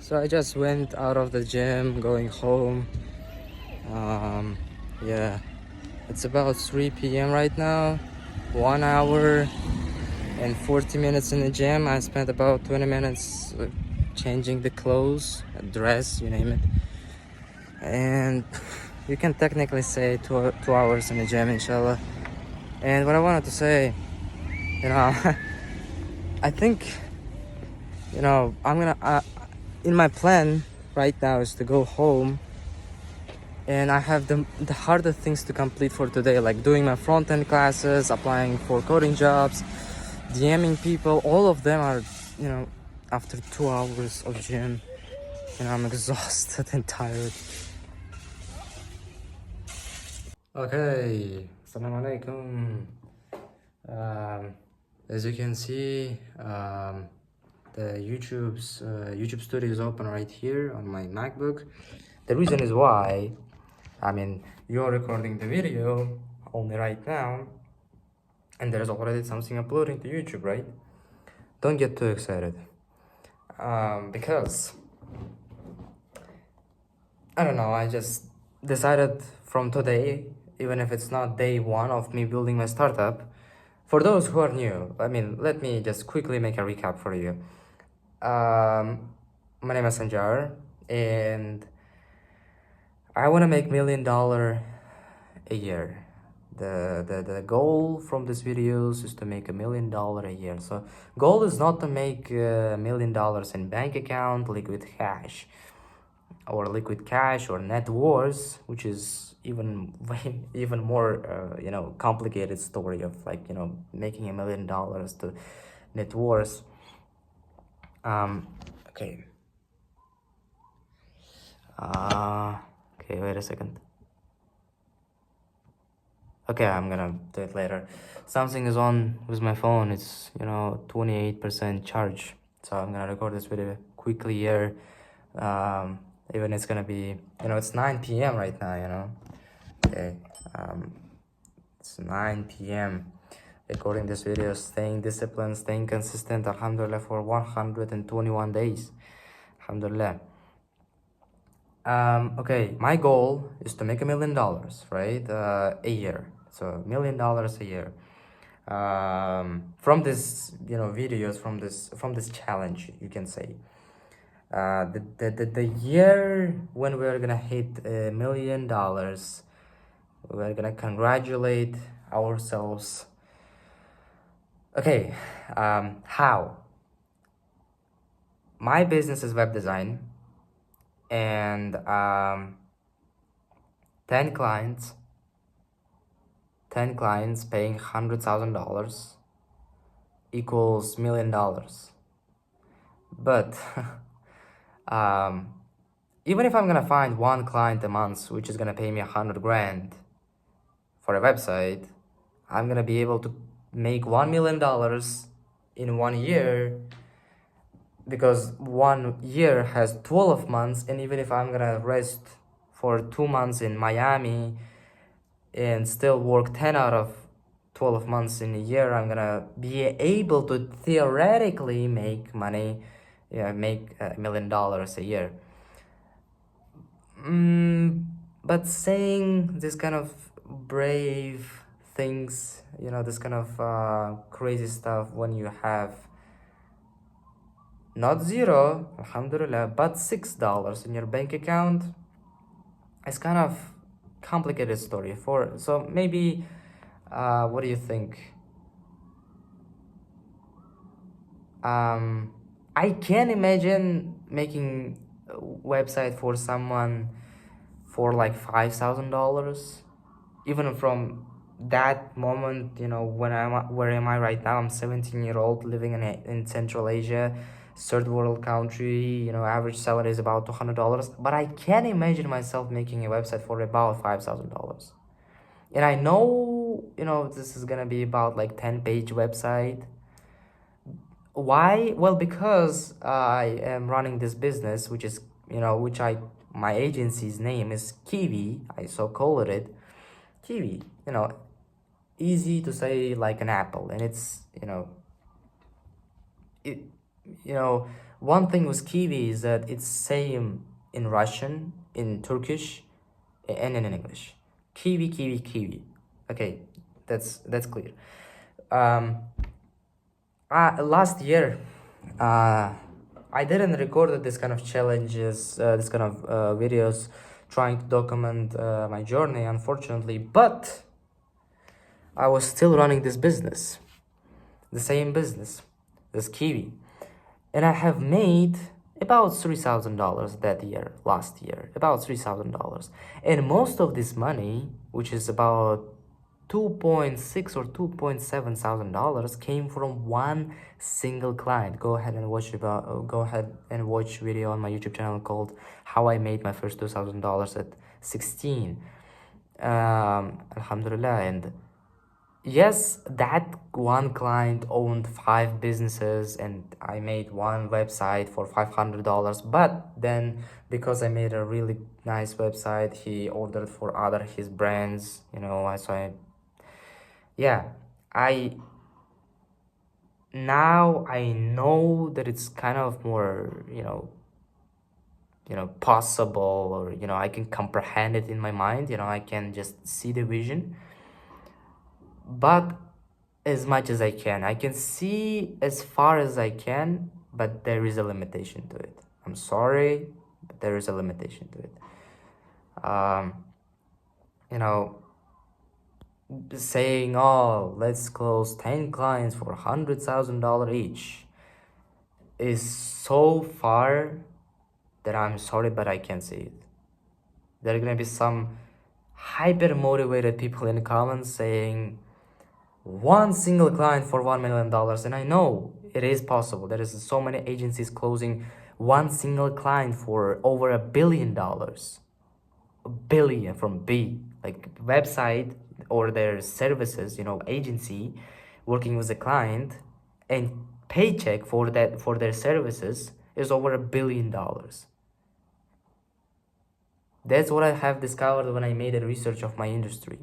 So I just went out of the gym, going home. Yeah, it's about 3 p.m. right now. 1 hour and 40 minutes in the gym. I spent about 20 minutes changing the clothes, dress, you name it. And you can technically say 2 hours in the gym, inshallah. And what I wanted to say, you know, I think, I'm gonna, in my plan right now is to go home, and I have the harder things to complete for today, like doing my front-end classes, applying for coding jobs, DMing people. All of them are, after 2 hours of gym, I'm exhausted and tired. Okay, Assalamu alaykum. As you can see, the YouTube studio is open right here on my MacBook. The reason is why, you're recording the video only right now, and there's already something uploading to YouTube, right? Don't get too excited, because I don't know, I just decided from today, even if it's not day one of me building my startup, for those who are new, let me just quickly make a recap for you. My name is Sanjar, and I want to make $1 million a year. The goal from these videos is to make $1 million a year. So goal is not to make $1 million in bank account, liquid cash, or net worth, which is even more complicated story of making $1 million to net worth. Okay. Okay, wait a second. Okay, I'm gonna do it later. Something is on with my phone. It's 28% charge, so I'm gonna record this video quickly here. Even it's gonna be it's 9 p.m. right now. Okay, it's 9 p.m. recording this video, staying disciplined, staying consistent, alhamdulillah, for 121 days, alhamdulillah. Okay, my goal is to make $1 million, right, a year. So $1 million a year, from this videos, from this challenge, you can say. The year when we're gonna hit $1 million, we're gonna congratulate ourselves. Okay, how? My business is web design, and 10 clients paying $100,000 equals $1 million. But even if I'm gonna find one client a month which is gonna pay me 100 grand for a website, I'm gonna be able to make $1 million in 1 year, because 1 year has 12 months. And even if I'm gonna rest for 2 months in Miami and still work 10 out of 12 months in a year, I'm gonna be able to theoretically make money, make $1 million a year. But saying this kind of brave things, this kind of crazy stuff, when you have not zero, alhamdulillah, but $6 in your bank account, it's kind of complicated story. So maybe, what do you think? I can imagine making a website for someone for like $5,000, even from that moment. Where am I right now? I'm 17-year-old living in Central Asia, third world country. Average salary is about $200, but I can imagine myself making a website for about $5,000. And I know, this is gonna be about like 10-page website. Why? Well, because I am running this business, which is, my agency's name is Kiwi. I so called it Kiwi. Easy to say like an apple, and it's, One thing with Kiwi is that it's same in Russian, in Turkish, and in English. Kiwi, kiwi, kiwi. Okay, that's clear. Last year, I didn't record this kind of challenges, this kind of videos, trying to document my journey, unfortunately, but I was still running this business, the same business, this Kiwi. And I have made about $3,000 that year, last year, about $3,000. And most of this money, which is about 2.6 or 2.7 thousand dollars, came from one single client. Go ahead and watch video on my YouTube channel called How I Made My First $2,000 at 16. Alhamdulillah. And yes, that one client owned 5 businesses and I made one website for $500. But then because I made a really nice website, he ordered for other his brands, now I know that it's kind of more, possible, or, I can comprehend it in my mind, I can just see the vision. But as much as I can see as far as I can, but there is a limitation to it. I'm sorry, but there is a limitation to it. Saying, oh, let's close 10 clients for $100,000 each is so far that I'm sorry, but I can't see it. There are gonna be some hyper motivated people in the comments saying one single client for $1 million, and I know it is possible. There is so many agencies closing one single client for over $1 billion. A billion from B, like website or their services, agency working with a client, and paycheck for their services is over $1 billion. That's what I have discovered when I made a research of my industry.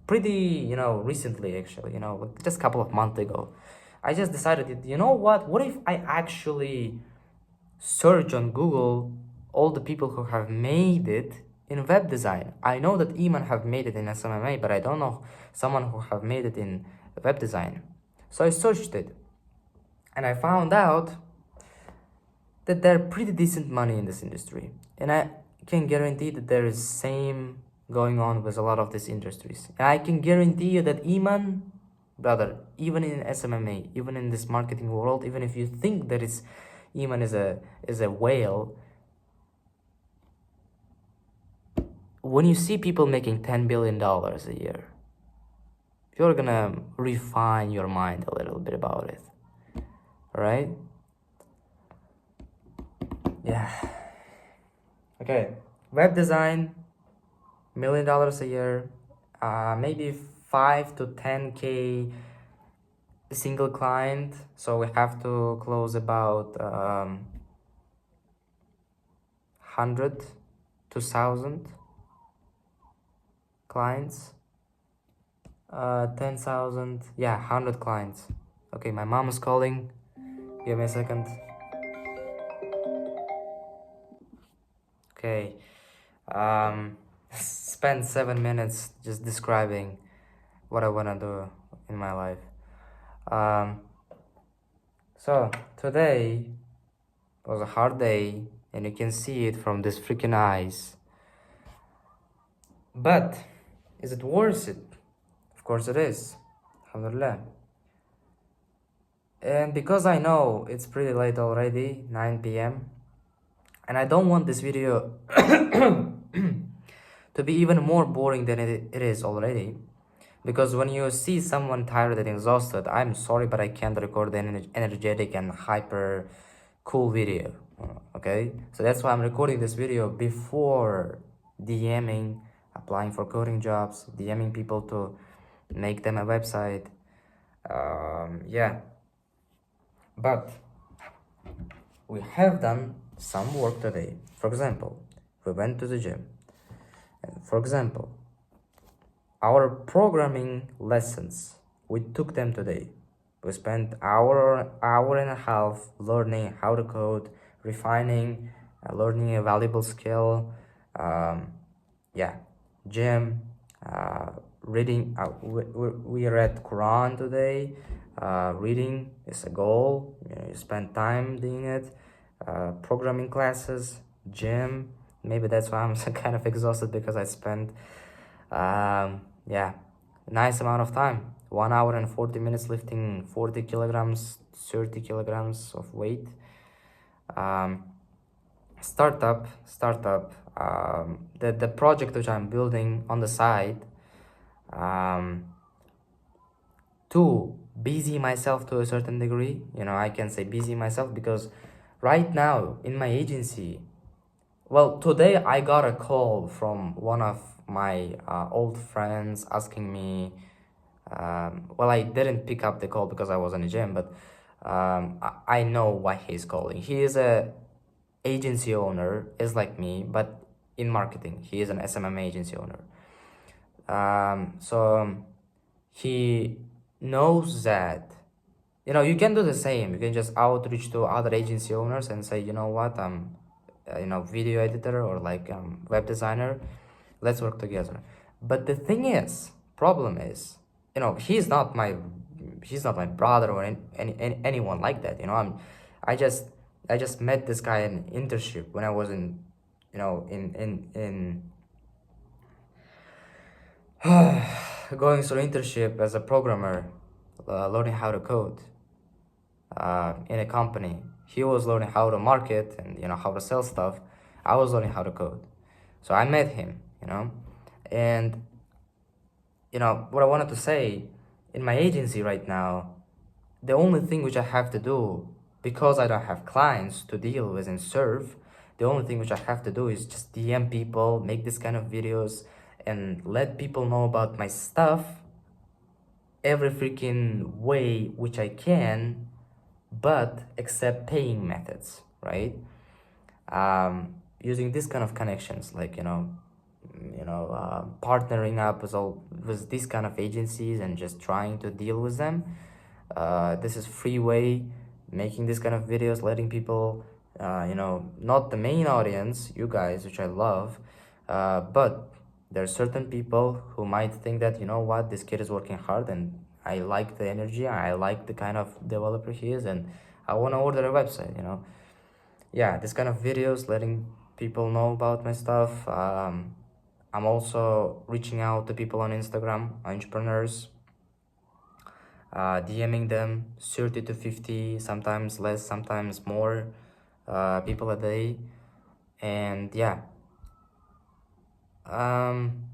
Pretty, recently, actually, just a couple of months ago. I just decided, what if I actually search on Google all the people who have made it in web design? I know that Iman have made it in SMMA, but I don't know someone who have made it in web design. So I searched it, and I found out that there are pretty decent money in this industry, and I can guarantee that there is same going on with a lot of these industries. And I can guarantee you that Iman, brother, even in SMMA, even in this marketing world, even if you think that Iman is a whale, when you see people making $10 billion a year, you're gonna refine your mind a little bit about it. All right? Yeah. Okay. Web design, $1 million a year, maybe 5 to 10K single client. So we have to close about 100 to 1,000 clients. 10,000, 100 clients. Okay, my mom is calling. Give me a second. Okay. Spend 7 minutes just describing what I want to do in my life. So today was a hard day, and you can see it from this freaking eyes. But is it worth it? Of course it is. Alhamdulillah. And because I know it's pretty late already, 9 p.m., and I don't want this video to be even more boring than it is already. Because when you see someone tired and exhausted, I'm sorry, but I can't record an energetic and hyper cool video. Okay? So that's why I'm recording this video before DMing, applying for coding jobs, DMing people to make them a website. But we have done some work today. For example, we went to the gym. And for example, our programming lessons, we took them today. We spent hour and a half learning how to code, refining, learning a valuable skill. Um, yeah, gym, reading. We read Quran today. Reading is a goal. You spend time doing it. Programming classes, gym. Maybe that's why I'm so kind of exhausted, because I spent yeah, nice amount of time. 1 hour and 40 minutes lifting 40 kilograms, 30 kilograms of weight. Um, startup. The project which I'm building on the side, um, to busy myself to a certain degree. I can say busy myself because right now in my agency, well, today I got a call from one of my old friends asking me. Well, I didn't pick up the call because I was in the gym, but I know why he's calling. He is a agency owner, is like me, but in marketing. He is an SMM agency owner. So he knows that, you can do the same. You can just outreach to other agency owners and say, you know what, I'm video editor or like web designer, let's work together. But the thing is, problem is, he's not my brother or anyone like that. I just met this guy in internship when I was in going through internship as a programmer, learning how to code in a company. He was learning how to market and how to sell stuff. I was learning how to code. So I met him, and what I wanted to say, in my agency right now, the only thing which I have to do, because I don't have clients to deal with and serve, the only thing which I have to do is just DM people, make this kind of videos, and let people know about my stuff every freaking way which I can, but except paying methods, right? Using this kind of connections, like partnering up with these kind of agencies and just trying to deal with them. This is free way, making this kind of videos, letting people, not the main audience, you guys, which I love, but there are certain people who might think that, what, this kid is working hard and I like the energy, I like the kind of developer he is, and I want to order a website, Yeah, this kind of videos, letting people know about my stuff. I'm also reaching out to people on Instagram, entrepreneurs, DMing them 30 to 50, sometimes less, sometimes more people a day. And yeah,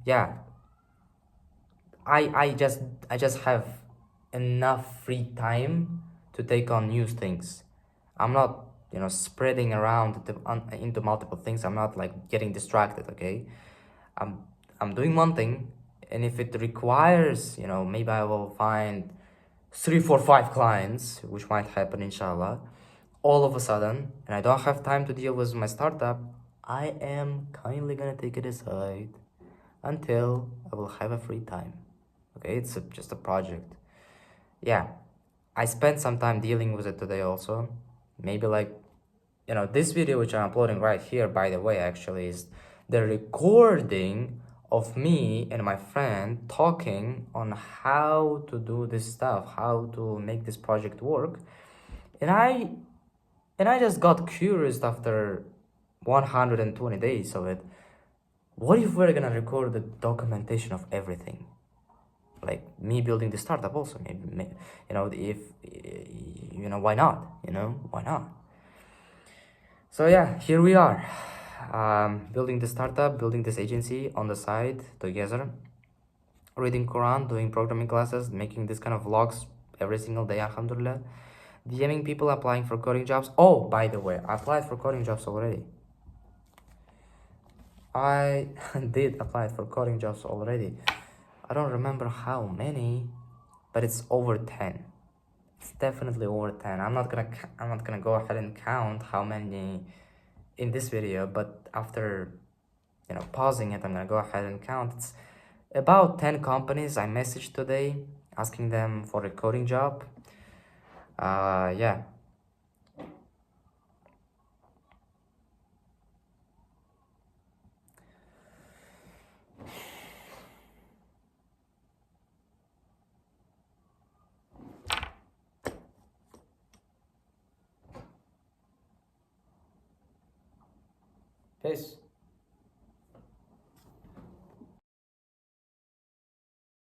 yeah, I just have enough free time to take on new things. I'm not spreading around into multiple things. I'm not like getting distracted. Okay, I'm I'm doing one thing, and if it requires, maybe I will find 3 4 5 clients, which might happen inshallah, all of a sudden, and I don't have time to deal with my startup. I am kindly gonna take it aside until I will have a free time. Okay, it's just a project. Yeah, I spent some time dealing with it today also. Maybe like, this video which I'm uploading right here, by the way, actually is the recording of me and my friend talking on how to do this stuff, how to make this project work. And I just got curious after 120 days of it. What if we're gonna record the documentation of everything? Like me building the startup also, maybe if why not? Why not? So yeah, here we are, building the startup, building this agency on the side together, reading Quran, doing programming classes, making this kind of vlogs every single day, alhamdulillah, DMing people, applying for coding jobs. Oh, by the way, I applied for coding jobs already. I did apply for coding jobs already. I don't remember how many, but it's over 10. It's definitely over 10. I'm not gonna go ahead and count how many in this video, but after pausing it, I'm gonna go ahead and count. It's about 10 companies I messaged today asking them for a coding job. Yeah. Peace.